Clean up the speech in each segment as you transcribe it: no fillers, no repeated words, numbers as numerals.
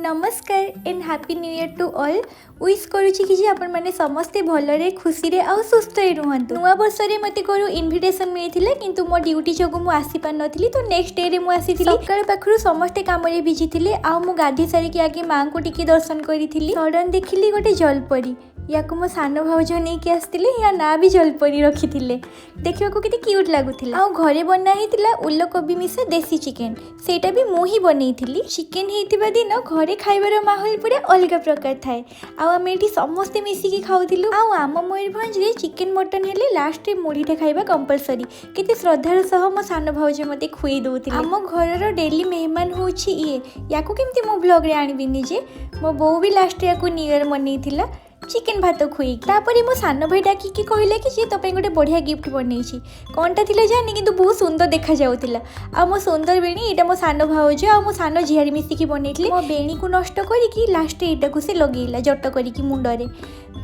नमस्कार and happy new year to all. Wish करुच्ची कि आपण मैंने समस्ते भलरे खुशी आउ सुस्थ रुहतु। नुआ वर्ष में मत कौन इनविटेशन मिलता किंतु मो ड्यूटी जो मुझे आसी पार नी तो नेक्स्ट डे रे मुझे सकाल पाखु समस्ते कम बिजी थे आउ गाधी सारिकी आगे माँ को टिके दर्शन करी सडन देखिली गोटे जलपरी या मो सान भाउज नहीं आसते या ना भी जलपरी रखी देखा कि क्यूट लगुला। आ घरे बनाई उलकोबी मिसा देसी चिकेन सेटा भी मुही बनई चिकेन होता दिन घरे खाइबार माहौल पूरा अलग प्रकार थाए। आम ये समस्ते मिसिकी खाऊलु। आम मयूरभंज रे चिकेन मटन हेले लास्ट मुढ़ीटे खाइबा कंपलसरी केते श्रद्धार सह मो सान भाउज मते खुई दउथिले। आम घरर डेली मेहमान होछि ये याकू केमती मो ब्लॉग रे आनिबि निजे। मो बो भी लास्ट याकू न्यू ईयर मनईथिला चिकेन भात खुई तापर मो सान भाई डाकिकी कहला कि तो गोटे बढ़िया गिफ्ट बनई कौनटा थिला जानी किंतु बहुत सुंदर देखा जाउथिला। आ मो सुंदर बेणी एटा मो सान भाउज आ मो सान झियारी मिसिकी बनईथिले। मो बेणी को नष्ट करिकी लास्ट एटा को से लगेला जट करिकी मुंडरे।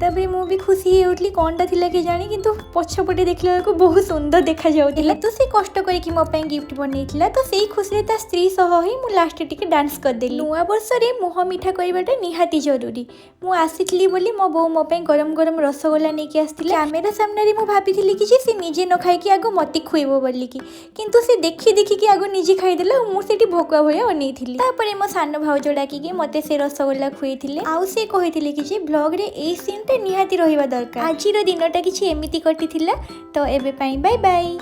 तबे मु भी खुशी होउतली कौनटा थिला के जानी किंतु पछपटे देखला को बहुत सुंदर देखा जाउथिला। तो से कष्ट करिकी मो पई गिफ्ट बनईथिला तो सेही खुशी रे ता स्त्री सह ही मु लास्ट टिके डांस कर देली। नुआ वर्ष रे मुह मिठा करबाटा निहाती जरूरी। मु आसीतली बोली मो बो मो गरम गरम रसगोला नहीं आसती कैमेरा सामने मु भाभी कि से निजे न खाई आग मत खुएब बोलिकी किंतु से देखी देखिकी आग निजे खाईदेला मुझे भोकुआ भाया अनई मो सान भाउज डाकिकी मत से रसगोला खुई आउ से कही कि ब्लॉग रे ए सीन टा निहाती रहिबा दरकार। आज दिन टा कि एमती कटी तो एबे बाय बाय।